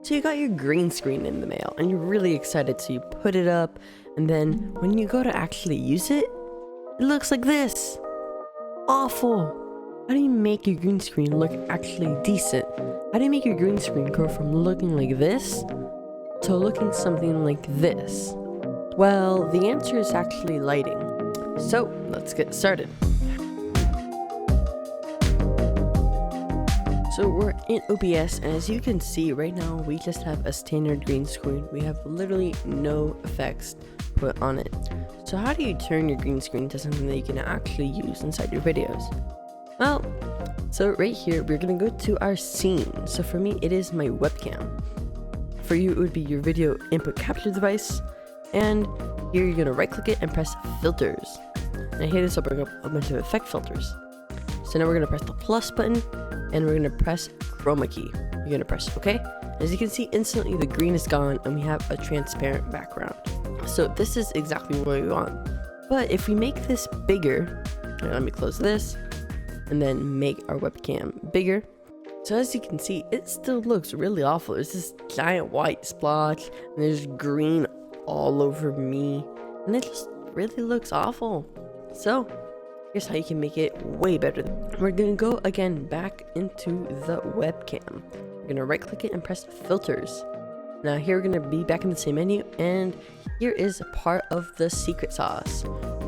So you got your green screen in the mail and you're really excited, so you put it up, and then when you go to actually use it, it looks like this. Awful. How do you make your green screen look actually decent? How do you make your green screen go from looking like this to looking something like this? Well, the answer is actually lighting. So let's get started. So we're in OBS, and as you can see right now, we just have a standard green screen. We have literally no effects put on it. So how do you turn your green screen to something that you can actually use inside your videos? Well, so right here, we're gonna go to our scene. So for me, it is my webcam. For you, it would be your video input capture device. And here you're gonna right click it and press filters. And here this will bring up a bunch of effect filters. So now we're gonna press the plus button and we're gonna press chroma key. You're gonna press OK. As you can see, instantly the green is gone and we have a transparent background. So this is exactly what we want. But if we make this bigger, let me close this and then make our webcam bigger. So as you can see, it still looks really awful. There's this giant white splotch and there's green all over me, and it just really looks awful. So here's how you can make it way better. We're gonna go again back into the webcam. We're gonna right click it and press filters. Now here we're gonna be back in the same menu, and here is part of the secret sauce.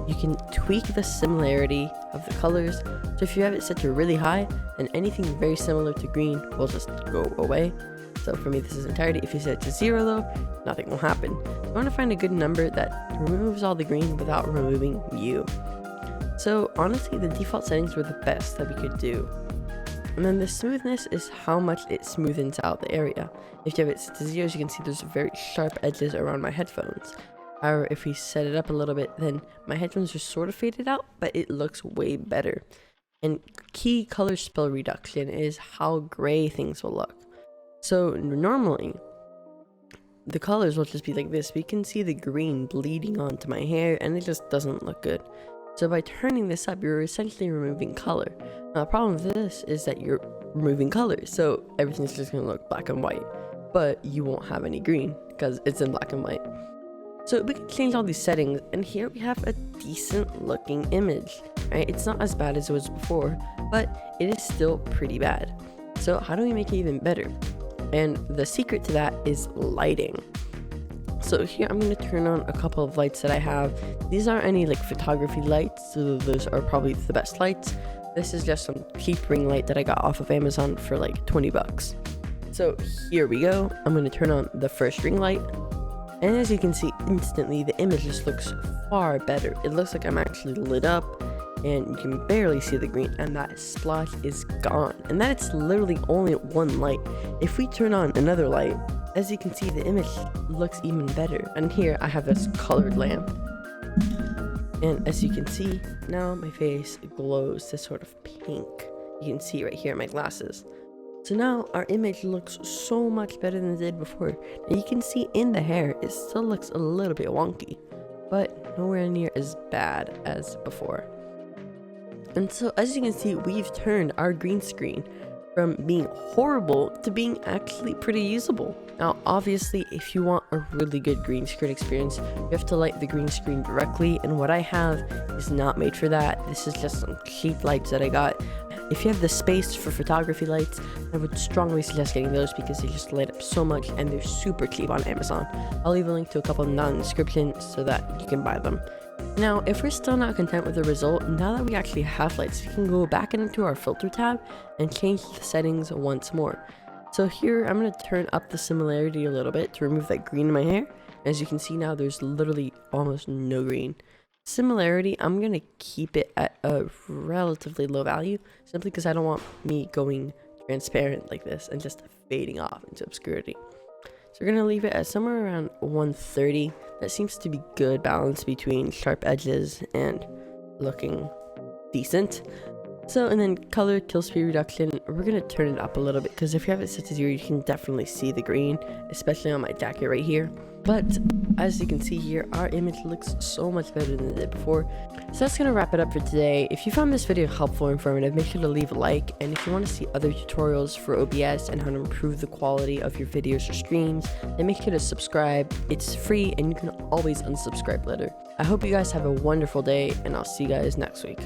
You can tweak the similarity of the colors. So if you have it set to really high, then anything very similar to green will just go away. So for me, this is entirety. If you set it to 0 though, nothing will happen. I want to find a good number that removes all the green without removing you. So honestly, the default settings were the best that we could do. And then the smoothness is how much it smoothens out the area. If you have it set to 0, as you can see, there's very sharp edges around my headphones. However, if we set it up a little bit, then my headphones are sort of faded out, but it looks way better. And key color spell reduction is how gray things will look. So normally, the colors will just be like this. We can see the green bleeding onto my hair, and it just doesn't look good. So by turning this up, you're essentially removing color. Now the problem with this is that you're removing color, so everything's just going to look black and white, but you won't have any green because it's in black and white. So we can change all these settings, and here we have a decent looking image, right? It's not as bad as it was before, but it is still pretty bad. So how do we make it even better? And the secret to that is lighting. So here I'm going to turn on a couple of lights that I have. These aren't any like photography lights, so those are probably the best lights. This is just some cheap ring light that I got off of Amazon for like 20 bucks. So here we go. I'm going to turn on the first ring light. And as you can see, instantly the image just looks far better. It looks like I'm actually lit up, and you can barely see the green, and that splotch is gone. And that's literally only one light. If we turn on another light, as you can see, the image looks even better. And here I have this colored lamp, and as you can see, now my face glows this sort of pink. You can see right here in my glasses. So now our image looks so much better than it did before. Now you can see in the hair, it still looks a little bit wonky, but nowhere near as bad as before. And so as you can see, we've turned our green screen from being horrible to being actually pretty usable. Now obviously, if you want a really good green screen experience, you have to light the green screen directly, and what I have is not made for that. This is just some cheap lights that I got. If you have the space for photography lights, I would strongly suggest getting those because they just light up so much and they're super cheap on Amazon. I'll leave a link to a couple down in the description so that you can buy them. Now, if we're still not content with the result, now that we actually have lights, we can go back into our filter tab and change the settings once more. So here, I'm going to turn up the similarity a little bit to remove that green in my hair. As you can see now, there's literally almost no green. Similarity, I'm going to keep it at a relatively low value, simply because I don't want me going transparent like this and just fading off into obscurity. So we're going to leave it at somewhere around 130. That seems to be good balance between sharp edges and looking decent. So, and then color kill speed reduction, we're gonna turn it up a little bit, because if you have it set to 0, you can definitely see the green, especially on my jacket right here. But as you can see here, our image looks so much better than it did before. So that's gonna wrap it up for today. If you found this video helpful or informative, make sure to leave a like, and if you want to see other tutorials for OBS and how to improve the quality of your videos or streams, then make sure to subscribe. It's free and you can always unsubscribe later. I hope you guys have a wonderful day, and I'll see you guys next week.